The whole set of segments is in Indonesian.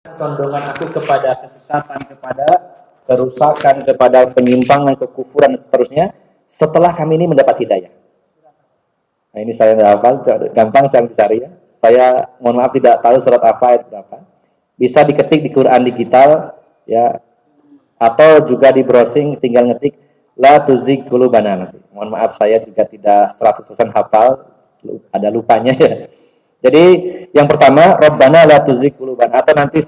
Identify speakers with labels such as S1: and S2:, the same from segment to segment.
S1: condongan aku kepada kesesatan, kepada kerusakan, kepada penyimpangan, kekufuran dan seterusnya setelah kami ini mendapat hidayah. Nah, ini saya tidak hafal, gampang saya cari ya. Saya mohon maaf tidak tahu surat apa ayat berapa. Bisa diketik di Quran digital ya, atau juga di browsing tinggal ngetik la tuzigh qulubana nanti. Mohon maaf saya juga tidak 100% hafal, ada lupanya ya. Jadi yang pertama Rabbana la tuzigh qulubana, atau nanti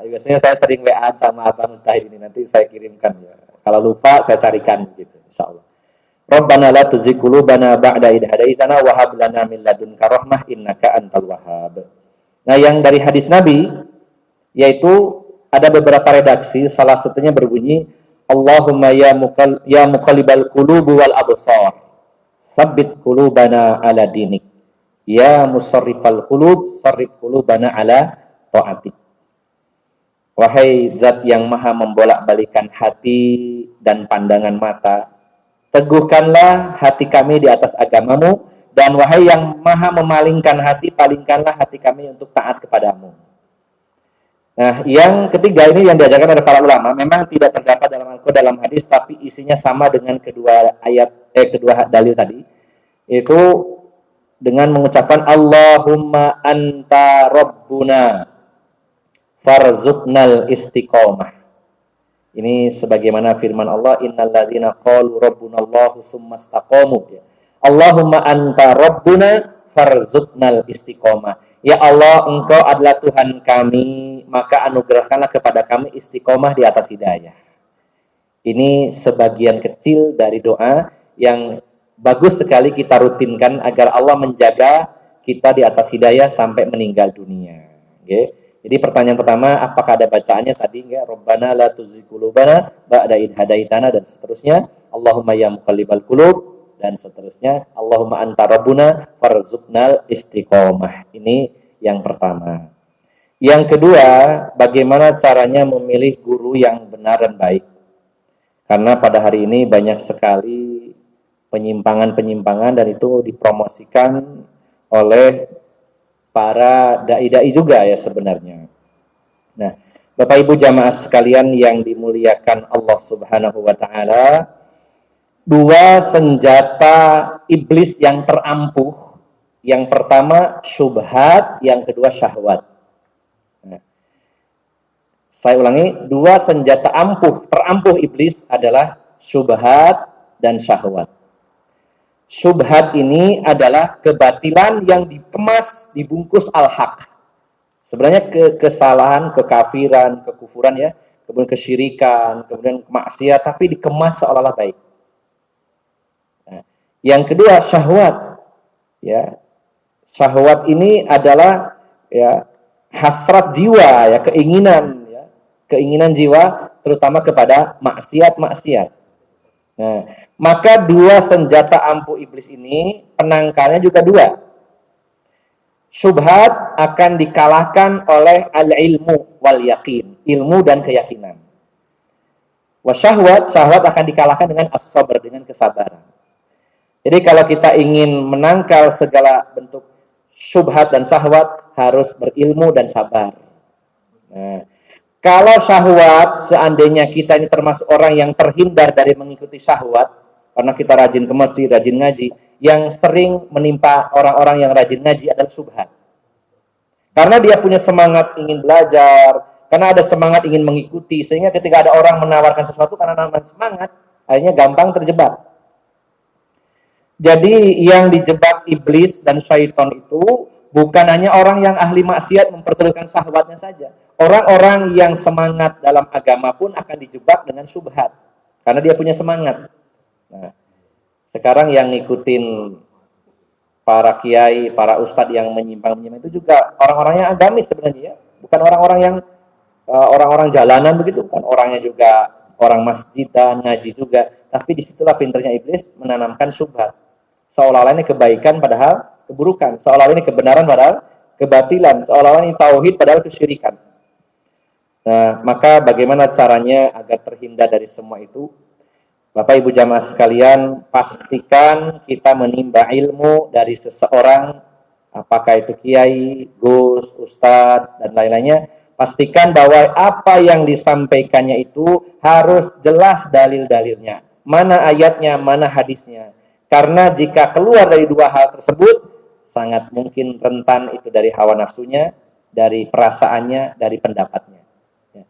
S1: biasanya saya sering WA sama Abang Mustahil ini, nanti saya kirimkan ya. Kalau lupa saya carikan gitu insyaallah. Rabbana la tuzigh qulubana ba'da idh hadaitana wa hab lana min ladunka rahmah innaka antal wahhab. Nah, yang dari hadis Nabi yaitu ada beberapa redaksi, salah satunya berbunyi Allahumma ya muqallibal qulubi wal absar tsabbit qulubana ala dinik, ya musarrifal qulub sarrif qulubana ala taatik. Wahai zat yang maha membolak-balikan hati dan pandangan mata, teguhkanlah hati kami di atas agamamu, dan wahai yang maha memalingkan hati, palingkanlah hati kami untuk taat kepadamu. Nah, yang ketiga ini yang diajarkan oleh para ulama, memang tidak terdapat dalam Al-Quran, dalam hadis, tapi isinya sama dengan kedua dalil tadi, itu dengan mengucapkan Allahumma anta rabbuna farzuqnal istiqomah. Ini sebagaimana firman Allah, innal ladzina qalu rabbunallahu tsumma istaqamu. Allahumma anta rabbuna farzuqnal istiqomah. Ya Allah, Engkau adalah Tuhan kami, maka anugerahkanlah kepada kami istiqomah di atas hidayah. Ini sebagian kecil dari doa yang bagus sekali kita rutinkan agar Allah menjaga kita di atas hidayah sampai meninggal dunia. Okay? Jadi pertanyaan pertama, apakah ada bacaannya tadi? Enggak. Rabbana la tuzigh qulubana ba'da idh hadaitana dan seterusnya. Allahumma ya muqallibal qulub dan seterusnya. Allahumma anta rabbuna farzuqnal istiqomah. Ini yang pertama. Yang kedua, bagaimana caranya memilih guru yang benar dan baik? Karena pada hari ini banyak sekali penyimpangan-penyimpangan dan itu dipromosikan oleh para dai-dai juga ya sebenarnya. Nah, Bapak Ibu jamaah sekalian yang dimuliakan Allah Subhanahu wa taala, dua senjata iblis yang terampuh. Yang pertama syubhat, yang kedua syahwat. Nah, saya ulangi, dua senjata terampuh iblis adalah syubhat dan syahwat. Syubhat ini adalah kebatilan yang dikemas, dibungkus al-haq. Sebenarnya kesalahan, kekafiran, kekufuran ya, kemudian kesyirikan, kemudian kemaksiatan, tapi dikemas seolah-olah baik. Nah, yang kedua syahwat, ya. Syahwat ini adalah ya hasrat jiwa, ya keinginan jiwa terutama kepada maksiat. Nah, maka dua senjata ampuh iblis ini penangkalnya juga dua. Syubhat akan dikalahkan oleh al-ilmu wal yakin, ilmu dan keyakinan. Syahwat akan dikalahkan dengan as-sabr, dengan kesabaran. Jadi kalau kita ingin menangkal segala bentuk syubhat dan syahwat, harus berilmu dan sabar. Nah, kalau syahwat, seandainya kita ini termasuk orang yang terhindar dari mengikuti syahwat, karena kita rajin ke masjid, rajin ngaji, yang sering menimpa orang-orang yang rajin ngaji adalah syubhat. Karena dia punya semangat ingin belajar, karena ada semangat ingin mengikuti, sehingga ketika ada orang menawarkan sesuatu karena namanya semangat, akhirnya gampang terjebak. Jadi yang dijebak iblis dan syaitan itu bukan hanya orang yang ahli maksiat memperturutkan syahwatnya saja. Orang-orang yang semangat dalam agama pun akan dijebak dengan syubhat. Karena dia punya semangat. Nah, sekarang yang ngikutin para kiai, para ustadz yang menyimpang itu juga orang-orang yang agamis sebenarnya ya. Bukan orang-orang yang orang-orang jalanan begitu. Kan orangnya juga orang masjid dan ngaji juga. Tapi disitulah pinternya iblis menanamkan syubhat. Seolah-olah ini kebaikan padahal keburukan. Seolah-olah ini kebenaran padahal kebatilan. Seolah-olah ini tauhid padahal kesyirikan. Nah, maka bagaimana caranya agar terhindar dari semua itu? Bapak Ibu jamaah sekalian, pastikan kita menimba ilmu dari seseorang, apakah itu kiai, gus, ustadz, dan lain-lainnya. Pastikan bahwa apa yang disampaikannya itu harus jelas dalil-dalilnya. Mana ayatnya, mana hadisnya. Karena jika keluar dari dua hal tersebut, sangat mungkin rentan itu dari hawa nafsunya, dari perasaannya, dari pendapatnya. Ya.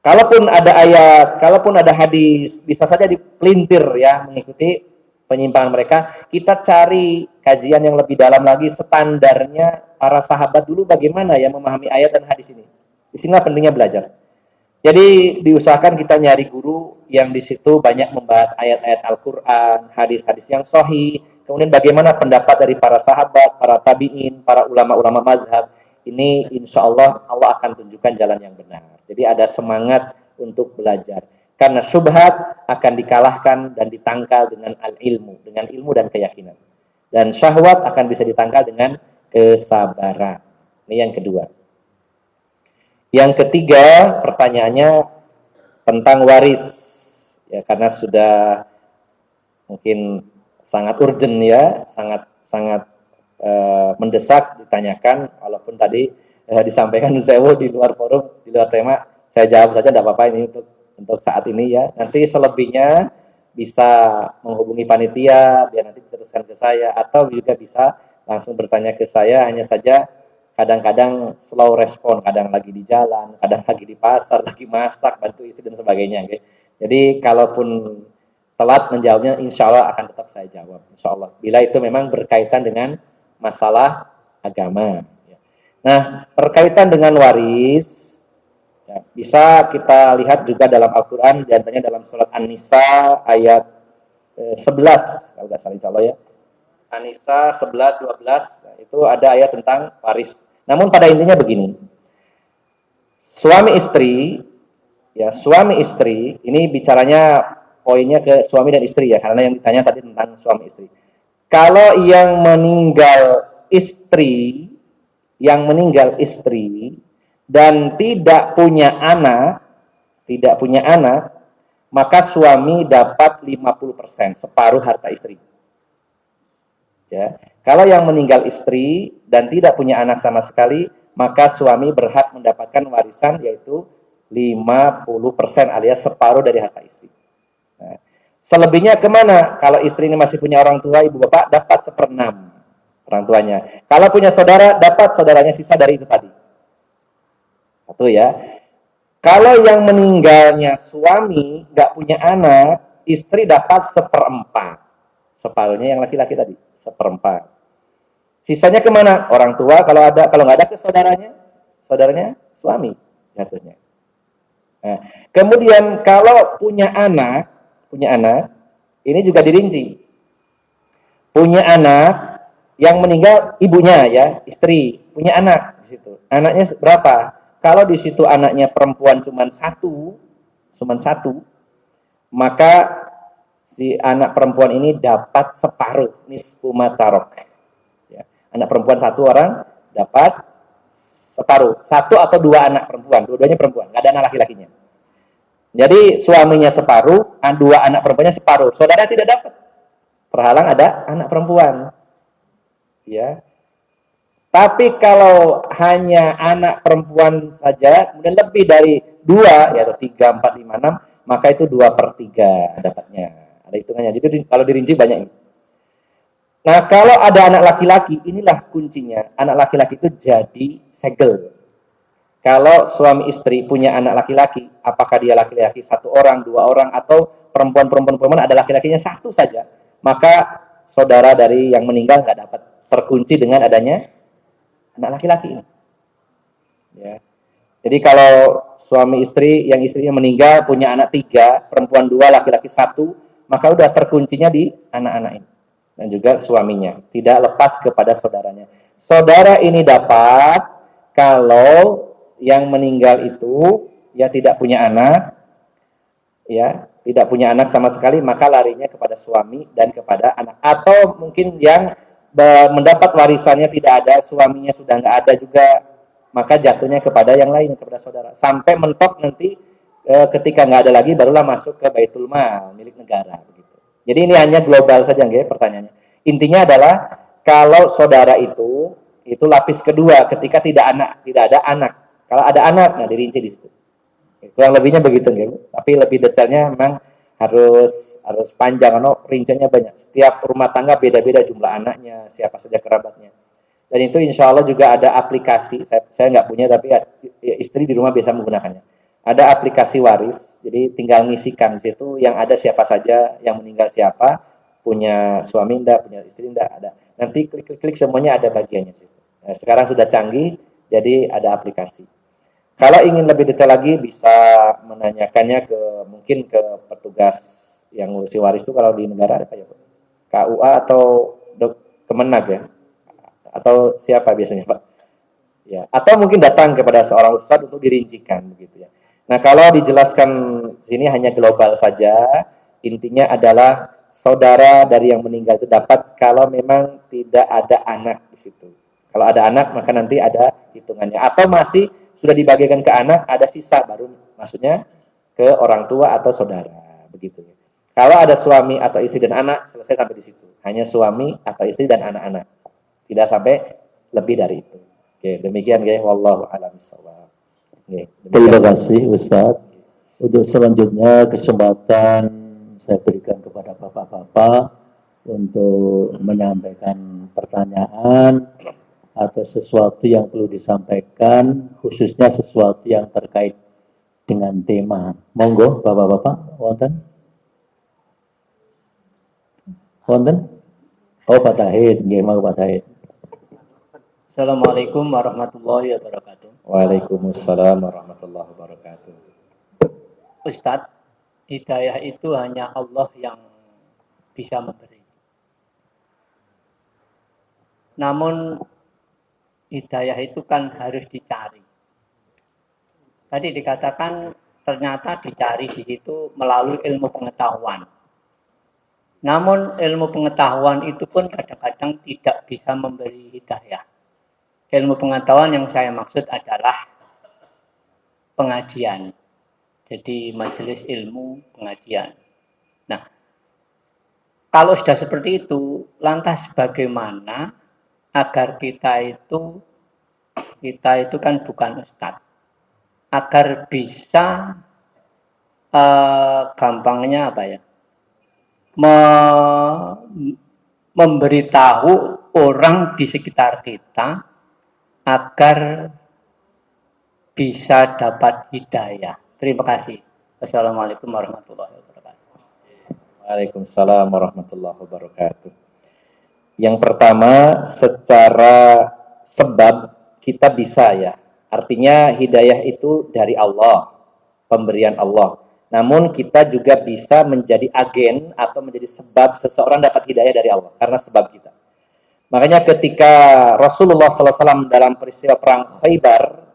S1: Kalaupun ada ayat, kalaupun ada hadis, bisa saja dipelintir ya, mengikuti penyimpangan mereka. Kita cari kajian yang lebih dalam lagi, standarnya para sahabat dulu bagaimana ya memahami ayat dan hadis ini. Disinilah pentingnya belajar. Jadi diusahakan kita nyari guru yang di situ banyak membahas ayat-ayat Al-Quran, hadis-hadis yang sahih, kemudian bagaimana pendapat dari para sahabat, para tabi'in, para ulama-ulama mazhab. Ini insya Allah, Allah akan tunjukkan jalan yang benar. Jadi ada semangat untuk belajar. Karena syubhat akan dikalahkan dan ditangkal dengan al-ilmu, dengan ilmu dan keyakinan. Dan syahwat akan bisa ditangkal dengan kesabaran. Ini yang kedua. Yang ketiga, pertanyaannya tentang waris. Ya, karena sudah mungkin sangat urgent ya, sangat mendesak ditanyakan, walaupun tadi disampaikan Nusewo di luar forum, di luar tema, saya jawab saja tidak apa-apa ini untuk saat ini ya. Nanti selebihnya bisa menghubungi panitia, biar nanti diteruskan ke saya, atau juga bisa langsung bertanya ke saya, hanya saja kadang-kadang slow respon, kadang lagi di jalan, kadang lagi di pasar, lagi masak, bantu istri dan sebagainya. Okay? Jadi kalaupun telat menjawabnya, insya Allah akan tetap saya jawab, insya Allah. Bila itu memang berkaitan dengan masalah agama. Nah, berkaitan dengan waris, ya, bisa kita lihat juga dalam Al-Quran, diantaranya dalam surat An-Nisa ayat 11, kalau tidak salah insya Allah ya. An-Nisa 11, 12, nah, itu ada ayat tentang waris. Namun pada intinya begini, suami istri, ini bicaranya poinnya ke suami dan istri ya, karena yang ditanya tadi tentang suami istri. Kalau yang meninggal istri dan tidak punya anak, maka suami dapat 50%, separuh harta istri. Ya. Kalau yang meninggal istri dan tidak punya anak sama sekali, maka suami berhak mendapatkan warisan yaitu 50% alias separuh dari harta istri. Nah, selebihnya kemana? Kalau istri ini masih punya orang tua, ibu bapak dapat 1/6 orang tuanya. Kalau punya saudara, dapat saudaranya sisa dari itu tadi. Satu ya. Kalau yang meninggalnya suami, nggak punya anak, istri dapat 1/4. Separuhnya yang laki-laki tadi, 1/4. Sisanya kemana? Orang tua kalau ada, kalau nggak ada ke saudaranya suami jatuhnya. Nah, kemudian kalau punya anak, ini juga dirinci. Punya anak yang meninggal ibunya ya, istri, punya anak di situ. Anaknya berapa? Kalau di situ anaknya perempuan cuma satu, maka si anak perempuan ini dapat separuh, nisfu ma tarok. Ya. Anak perempuan satu orang dapat separuh. Satu atau dua anak perempuan, dua-duanya perempuan, nggak ada anak laki-lakinya. Jadi suaminya separuh, dua anak perempuannya separuh. Saudara tidak dapat. Terhalang ada anak perempuan. Ya. Tapi kalau hanya anak perempuan saja, kemudian lebih dari 2, yaitu 3, 4, 5, 6, maka itu 2/3 dapatnya. Ada hitungannya. Jadi kalau dirinci banyak ini. Nah, kalau ada anak laki-laki, inilah kuncinya. Anak laki-laki itu jadi segel. Kalau suami istri punya anak laki-laki, apakah dia laki-laki 1 orang, 2 orang, atau perempuan ada laki-lakinya 1 saja, maka saudara dari yang meninggal nggak dapat, terkunci dengan adanya anak laki-laki ini. Ya. Jadi kalau suami istri, yang istrinya meninggal punya anak 3, perempuan 2, laki-laki 1, maka udah terkuncinya di anak-anak ini. Dan juga suaminya, tidak lepas kepada saudaranya. Saudara ini dapat kalau yang meninggal itu ya tidak punya anak, ya tidak punya anak sama sekali, maka larinya kepada suami dan kepada anak. Atau mungkin yang mendapat warisannya tidak ada, suaminya sudah nggak ada juga, maka jatuhnya kepada yang lain, kepada saudara. Sampai mentok nanti ketika nggak ada lagi, barulah masuk ke Baitul Mal, milik negara. Begitu. Jadi ini hanya global saja, nggak, pertanyaannya. Intinya adalah kalau saudara itu lapis kedua ketika tidak ada anak. Kalau ada anak, nah dirinci di situ. Kurang lebihnya begitu, gitu. Tapi lebih detailnya memang harus panjang, rinciannya banyak. Setiap rumah tangga beda-beda jumlah anaknya, siapa saja kerabatnya. Dan itu insya Allah juga ada aplikasi, saya nggak punya tapi ya, istri di rumah biasa menggunakannya. Ada aplikasi waris, jadi tinggal ngisikan di situ yang ada siapa saja, yang meninggal siapa, punya suami enggak, punya istri enggak, ada. Nanti klik-klik semuanya ada bagiannya. Nah, sekarang sudah canggih, jadi ada aplikasi. Kalau ingin lebih detail lagi bisa menanyakannya mungkin ke petugas yang ngurusi waris itu kalau di negara apa ya Pak? KUA atau Kemenag ya? Atau siapa biasanya Pak? Ya, atau mungkin datang kepada seorang ustadz untuk dirincikan begitu ya. Nah, kalau dijelaskan sini hanya global saja, intinya adalah saudara dari yang meninggal itu dapat kalau memang tidak ada anak di situ. Kalau ada anak maka nanti ada hitungannya. Atau masih sudah dibagikan ke anak, ada sisa baru maksudnya ke orang tua atau saudara begitu. Kalau ada suami atau istri dan anak selesai sampai di situ. Hanya suami atau istri dan anak-anak. Tidak sampai lebih dari itu. Oke, demikian ya, wallahu a'lam bishawab.
S2: Terima kasih Ustaz. Untuk selanjutnya kesempatan saya berikan kepada bapak-bapak untuk menyampaikan pertanyaan atau sesuatu yang perlu disampaikan, khususnya sesuatu yang terkait dengan tema. Monggo bapak-bapak, wonten? Wonten? Oh, Pak Tahid, nggih mau Pak Tahid.
S3: Assalamualaikum warahmatullahi wabarakatuh.
S1: Waalaikumsalam warahmatullahi wabarakatuh.
S3: Ustadz, hidayah itu hanya Allah yang bisa memberi. Namun hidayah itu kan harus dicari. Tadi dikatakan ternyata dicari di situ melalui ilmu pengetahuan. Namun ilmu pengetahuan itu pun kadang-kadang tidak bisa memberi hidayah. Ilmu pengetahuan yang saya maksud adalah pengajian. Jadi majelis ilmu pengajian. Nah, kalau sudah seperti itu, lantas bagaimana agar kita itu kan bukan ustadz, agar bisa gampangnya apa ya, memberitahu orang di sekitar kita agar bisa dapat hidayah. Terima kasih. Wassalamualaikum warahmatullahi wabarakatuh.
S1: Waalaikumsalam warahmatullahi wabarakatuh. Yang pertama, secara sebab kita bisa ya. Artinya hidayah itu dari Allah, pemberian Allah. Namun kita juga bisa menjadi agen atau menjadi sebab seseorang dapat hidayah dari Allah karena sebab kita. Makanya ketika Rasulullah SAW dalam peristiwa perang Khaybar,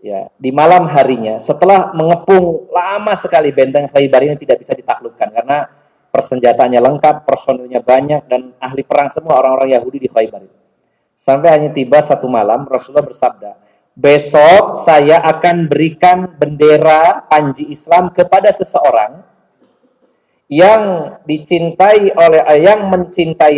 S1: ya, di malam harinya, setelah mengepung lama sekali benteng Khaybar ini tidak bisa ditaklukkan karena persenjataannya lengkap, personilnya banyak, dan ahli perang semua orang-orang Yahudi di Khaybar itu. Sampai hanya tiba satu malam, Rasulullah bersabda, besok saya akan berikan bendera panji Islam kepada seseorang yang mencintai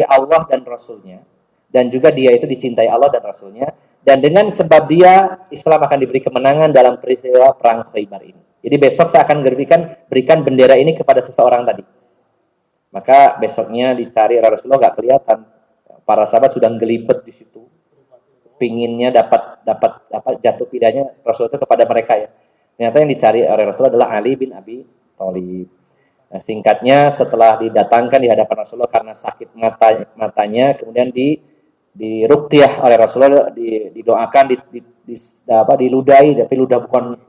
S1: Allah dan Rasulnya, dan juga dia itu dicintai Allah dan Rasulnya, dan dengan sebab dia Islam akan diberi kemenangan dalam peristiwa perang Khaybar ini. Jadi besok saya akan berikan bendera ini kepada seseorang tadi. Maka besoknya dicari Rasulullah, nggak kelihatan. Para sahabat sudah gelibet di situ, pinginnya dapat jatuh pidanya Rasulullah itu kepada mereka ya. Ternyata yang dicari oleh Rasulullah adalah Ali bin Abi Thalib. Nah, singkatnya setelah didatangkan di hadapan Rasulullah karena sakit matanya, kemudian diruqyah oleh Rasulullah, didoakan, diludahi, tapi ludah bukan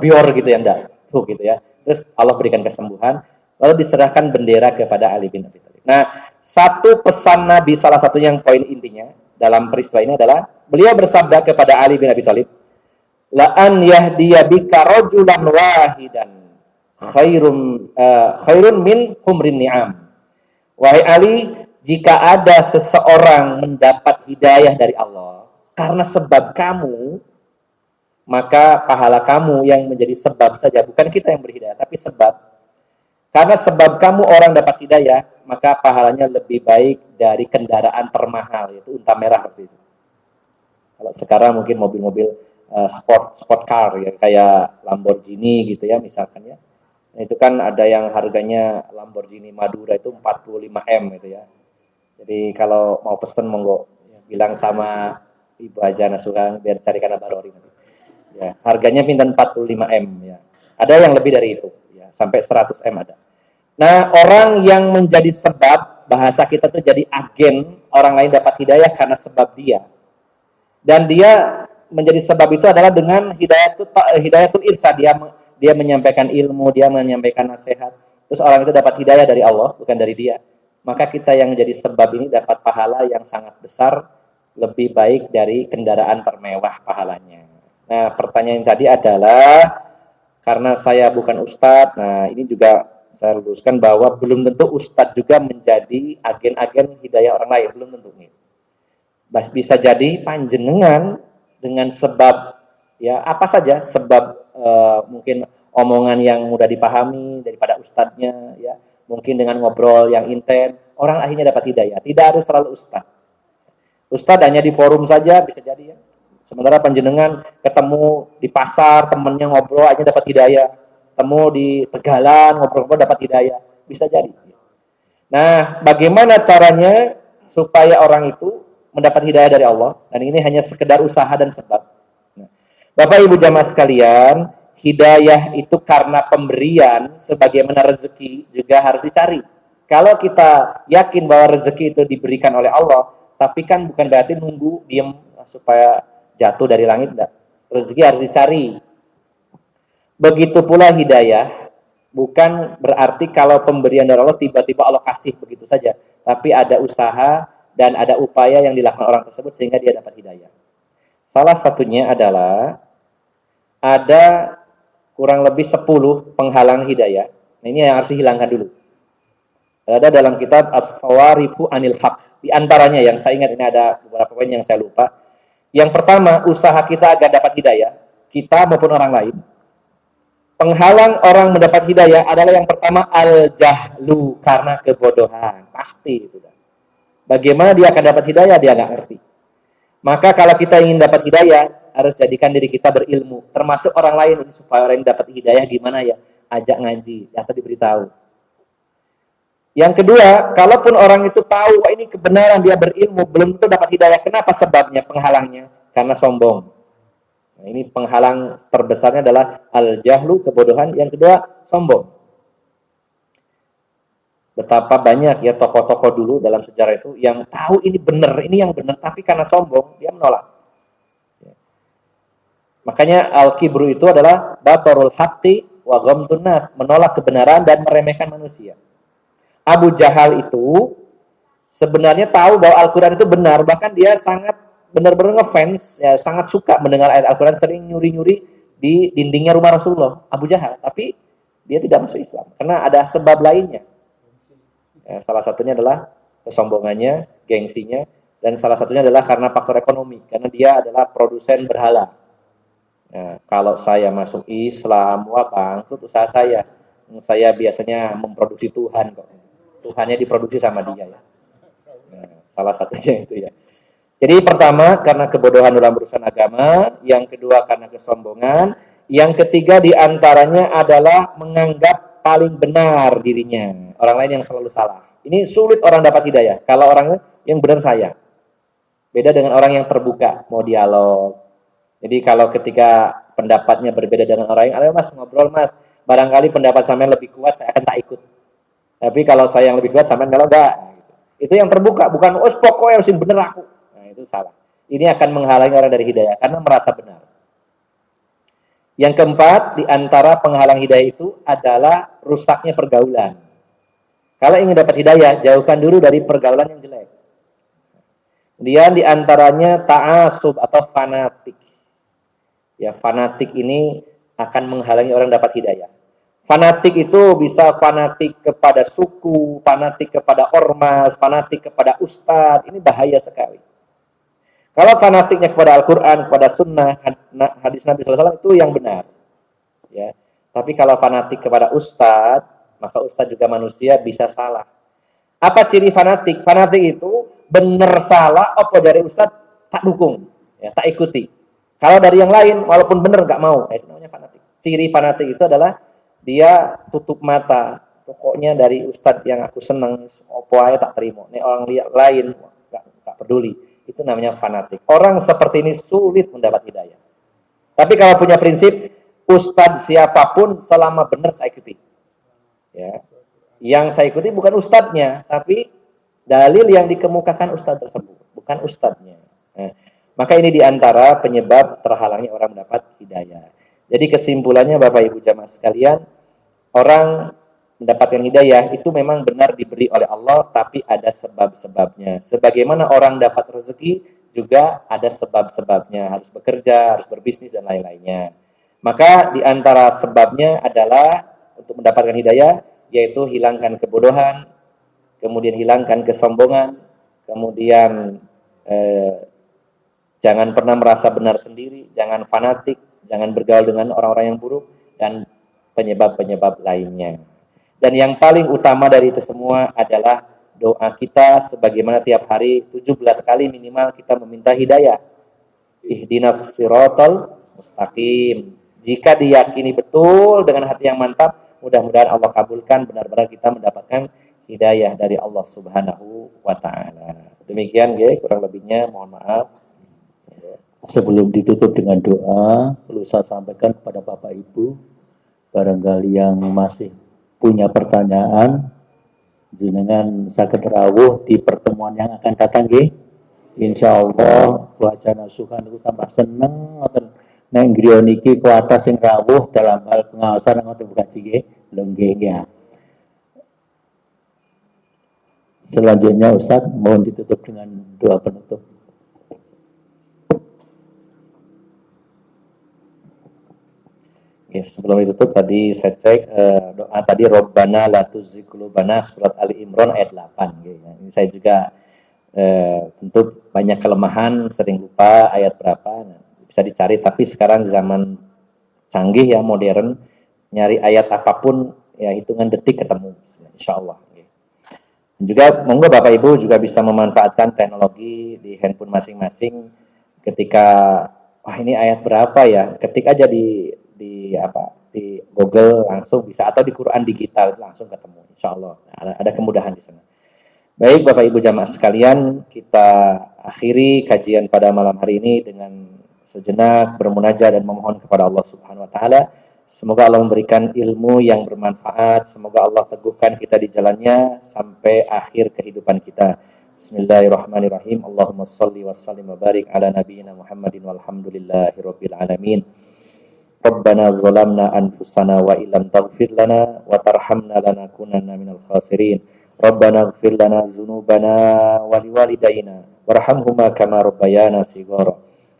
S1: bior gitu ya, enggak. Tuh gitu ya. Terus Allah berikan kesembuhan, lalu diserahkan bendera kepada Ali bin Abi Thalib. Nah, satu pesan Nabi, salah satu yang poin intinya dalam peristiwa ini adalah beliau bersabda kepada Ali bin Abi Thalib, la an yahdiya bika rajulan wahidan khairun min humrin ni'am. Wahai Ali, jika ada seseorang mendapat hidayah dari Allah karena sebab kamu, maka pahala kamu yang menjadi sebab saja, bukan kita yang berhidayah, tapi sebab. Karena sebab kamu orang dapat hidayah, maka pahalanya lebih baik dari kendaraan termahal, yaitu unta merah waktu itu. Kalau sekarang mungkin mobil-mobil sport car ya, kayak Lamborghini gitu ya misalkan ya. Nah, itu kan ada yang harganya Lamborghini Madura itu 45M gitu ya. Jadi kalau mau pesen monggo ya, bilang sama Ibu Haja Nasuhan biar carikan Barori nanti. Ya, harganya pinten 45M ya. Ada yang lebih dari itu ya, sampai 100M ada. Nah, orang yang menjadi sebab, bahasa kita tuh jadi agen orang lain dapat hidayah karena sebab dia. Dan dia menjadi sebab itu adalah dengan hidayatul irsyad, dia menyampaikan ilmu, dia menyampaikan nasihat. Terus orang itu dapat hidayah dari Allah, bukan dari dia. Maka kita yang menjadi sebab ini dapat pahala yang sangat besar, lebih baik dari kendaraan termewah pahalanya. Nah, pertanyaan tadi adalah, karena saya bukan ustadz, nah ini juga saya luruskan bahwa belum tentu ustadz juga menjadi agen-agen hidayah orang lain, belum tentu. Bisa jadi panjenengan dengan sebab, ya apa saja, sebab mungkin omongan yang mudah dipahami daripada ustadznya, ya mungkin dengan ngobrol yang intens, orang akhirnya dapat hidayah. Tidak harus selalu ustadz. Ustadz hanya di forum saja bisa jadi ya. Sementara panjenengan ketemu di pasar, temennya ngobrol aja dapat hidayah. Temu di Tegalan, ngobrol-ngobrol dapat hidayah. Bisa jadi. Nah, bagaimana caranya supaya orang itu mendapat hidayah dari Allah? Dan ini hanya sekedar usaha dan sebab. Nah, Bapak Ibu jamaah sekalian, hidayah itu karena pemberian, sebagaimana rezeki juga harus dicari. Kalau kita yakin bahwa rezeki itu diberikan oleh Allah, tapi kan bukan berarti nunggu, diem supaya jatuh dari langit, enggak. Rezeki harus dicari. Begitu pula hidayah, bukan berarti kalau pemberian dari Allah tiba-tiba Allah kasih begitu saja, tapi ada usaha dan ada upaya yang dilakukan orang tersebut sehingga dia dapat hidayah. Salah satunya adalah ada kurang lebih 10 penghalang hidayah. Nah, ini yang harus dihilangkan dulu. Ada dalam kitab As-Sawarifu Anil Haq. Di antaranya yang saya ingat, ini ada beberapa poin yang saya lupa. Yang pertama, usaha kita agar dapat hidayah, kita maupun orang lain. Penghalang orang mendapat hidayah adalah yang pertama al-jahlu, karena kebodohan. Pasti itu. Bagaimana dia akan dapat hidayah, dia nggak ngerti. Maka kalau kita ingin dapat hidayah, harus jadikan diri kita berilmu. Termasuk orang lain, ini supaya orang yang dapat hidayah gimana ya? Ajak ngaji, atau diberitahu. Yang kedua, kalaupun orang itu tahu, wah ini kebenaran, dia berilmu, belum tentu dapat hidayah. Kenapa sebabnya, penghalangnya? Karena sombong. Nah, ini penghalang terbesarnya adalah al-jahlu, kebodohan. Yang kedua, sombong. Betapa banyak ya tokoh-tokoh dulu dalam sejarah itu yang tahu ini benar, ini yang benar, tapi karena sombong, dia menolak. Makanya al-kibru itu adalah batarul haqqi wa ghamtun nas, menolak kebenaran dan meremehkan manusia. Abu Jahal itu sebenarnya tahu bahwa Al-Quran itu benar, bahkan dia sangat benar-benar ngefans, ya, sangat suka mendengar ayat Al-Quran, sering nyuri-nyuri di dindingnya rumah Rasulullah, Abu Jahal. Tapi dia tidak masuk Islam, karena ada sebab lainnya. Ya, salah satunya adalah kesombongannya, gengsinya, dan salah satunya adalah karena faktor ekonomi, karena dia adalah produsen berhala. Nah, kalau saya masuk Islam, wah bangkrut usaha saya. Saya biasanya memproduksi Tuhan kok. Tuhannya diproduksi sama dia ya. Nah, salah satunya itu ya. Jadi pertama karena kebodohan dalam urusan agama, yang kedua karena kesombongan, yang ketiga diantaranya adalah menganggap paling benar dirinya, orang lain yang selalu salah. Ini sulit orang dapat hidayah. Kalau orang yang benar saya, beda dengan orang yang terbuka, mau dialog. Jadi kalau ketika pendapatnya berbeda dengan orang yang, ayo mas ngobrol mas, barangkali pendapat sampean lebih kuat, saya akan tak ikut. Tapi kalau saya yang lebih kuat, sampean kalau enggak. Itu yang terbuka, bukan, oh pokoknya harus bener aku. Nah itu salah. Ini akan menghalangi orang dari hidayah, karena merasa benar. Yang keempat, di antara penghalang hidayah itu adalah rusaknya pergaulan. Kalau ingin dapat hidayah, jauhkan dulu dari pergaulan yang jelek. Kemudian di antaranya ta'asub atau fanatik. Ya, fanatik ini akan menghalangi orang dapat hidayah. Fanatik itu bisa fanatik kepada suku, fanatik kepada ormas, fanatik kepada ustadz. Ini bahaya sekali. Kalau fanatiknya kepada Al-Quran, kepada sunnah, hadis Nabi SAW, itu yang benar. Ya. Tapi kalau fanatik kepada ustadz, maka ustadz juga manusia, bisa salah. Apa ciri fanatik? Fanatik itu benar salah, apa dari ustadz, tak dukung, ya, tak ikuti. Kalau dari yang lain, walaupun benar nggak mau. Nah, itu namanya fanatik. Ciri fanatik itu adalah dia tutup mata. Pokoknya dari ustadz yang aku senang, opo aja tak terima. Nih orang lain nggak peduli. Itu namanya fanatik. Orang seperti ini sulit mendapat hidayah. Tapi kalau punya prinsip, ustadz siapapun selama benar saya ikuti. Ya. Yang saya ikuti bukan ustadznya, tapi dalil yang dikemukakan ustadz tersebut, bukan ustadznya. Nah, maka ini diantara penyebab terhalangnya orang mendapat hidayah. Jadi kesimpulannya Bapak Ibu jamaah sekalian, orang mendapatkan hidayah itu memang benar diberi oleh Allah, tapi ada sebab-sebabnya. Sebagaimana orang dapat rezeki, juga ada sebab-sebabnya. Harus bekerja, harus berbisnis, dan lain-lainnya. Maka diantara sebabnya adalah untuk mendapatkan hidayah, yaitu hilangkan kebodohan, kemudian hilangkan kesombongan, kemudian jangan pernah merasa benar sendiri, jangan fanatik, jangan bergaul dengan orang-orang yang buruk, dan penyebab-penyebab lainnya. Dan yang paling utama dari itu semua adalah doa kita, sebagaimana tiap hari 17 kali minimal kita meminta hidayah. Ihdinas siratal mustaqim. Jika diyakini betul dengan hati yang mantap, mudah-mudahan Allah kabulkan, benar-benar kita mendapatkan hidayah dari Allah Subhanahu wa Ta'ala. Demikian ya, kurang lebihnya mohon maaf.
S2: Sebelum ditutup dengan doa, perlu saya sampaikan kepada Bapak Ibu, barangkali yang masih punya pertanyaan, jenengan saged rawuh di pertemuan yang akan datang nggih. Insyaallah wajana sukan itu tambah seneng ngoten. Neng griya niki kuwata sing rawuh dalam hal pengawasan ngoten bukan nggih. Lho nggih ya. Selanjutnya Ustaz mohon ditutup dengan doa penutup.
S1: Ya, sebelum ditutup tadi saya cek doa tadi Rabbana la tuzigh qulubana surat Ali Imran ayat 8 gitu. Ini saya juga tentu banyak kelemahan, sering lupa ayat berapa. Nah, bisa dicari, tapi sekarang zaman canggih ya, modern, nyari ayat apapun ya hitungan detik ketemu insyaallah. Dan juga monggo Bapak Ibu juga bisa memanfaatkan teknologi di handphone masing-masing ketika wah ini ayat berapa ya, ketik aja di Google langsung bisa, atau di Quran digital langsung ketemu insyaallah. Ada kemudahan di sana. Baik Bapak Ibu jamaah sekalian, kita akhiri kajian pada malam hari ini dengan sejenak bermunajat dan memohon kepada Allah Subhanahu wa taala. Semoga Allah memberikan ilmu yang bermanfaat, semoga Allah teguhkan kita di jalannya sampai akhir kehidupan kita. Bismillahirrahmanirrahim. Allahumma shalli wa sallim wa barik ala nabiyyina Muhammadin walhamdulillahirabbil alamin. Rabbana zalamna anfusana wa illam taghfir lana wa tarhamna lanakunanna minal khasirin. Rabbana ighfir lana dzunubana wa liwalidayna warhamhuma kama rabbayana shighara.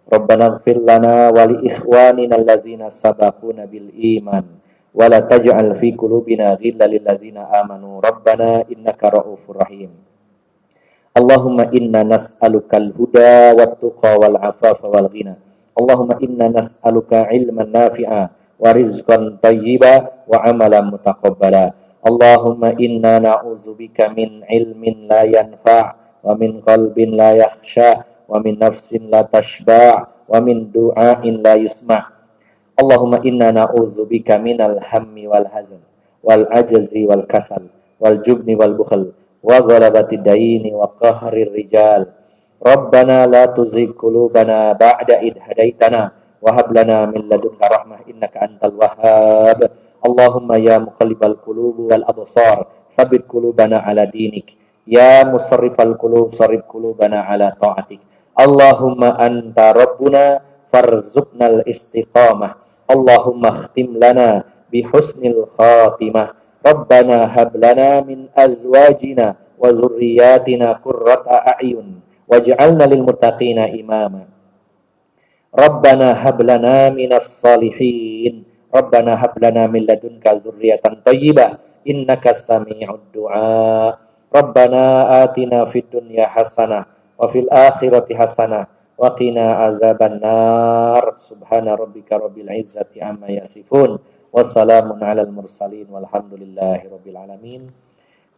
S1: Rabbana ighfir lana wa li ikhwanina allazina sabaquna bil iman wa la taj'al fi qulubina ghillan lil ladzina amanu rabbana innaka ra'ufur rahim. Allahumma inna nas'alukal huda wat tuqa wal afafa wal ghina. Allahumma inna nas'aluka ilman nafi'a wa rizqan tayyiba wa amalan mutaqabbala. Allahumma inna na'udzubika min ilmin la yanfa' wa min qalbin la yakhsha wa min nafsin la tashba' wa min du'ain la yusma'. Allahumma inna na'udzubika minal hammi wal hazan wal ajzi wal kasal wal jubni wal bukhl wa ghalabati daini wa qahrir rijal. Rabbana la tuzigh qulubana ba'da id hadaitana wa hab lana min ladunka rahmah innaka antal wahhab. Allahumma ya muqallibal qulub wal absar tsabbit qulubana ala dinik, ya musarrifal qulub sarrif qulubana ala ta'atik. Allahumma anta rabbuna farzuqnal istiqamah. Allahumma khtim lana bi husnil khatimah. Rabbana hab lana min azwajina wa dzurriyyatina qurrata a'yun waj'alna lil muttaqina imama. Rabbana hab lana minas salihin. Rabbana hab lana min ladunka dzurriyyatan thayyibah innaka sami'ud du'a. Rabbana atina fid dunya hasanah wa fil akhirati hasanah wa qina adzabannar. Subhana rabbika rabbil izzati amma yasifun wa salamun alal mursalin walhamdulillahi rabbil alamin.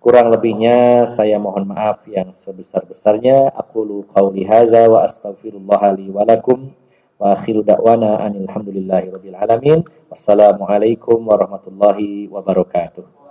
S1: Kurang lebihnya saya mohon maaf yang sebesar-besarnya. Aqulu qawli hadza wa astaghfirullah li wa lakum. Wa akhiru da'wana anil hamdulillahi rabbil alamin. Wassalamualaikum warahmatullahi wabarakatuh.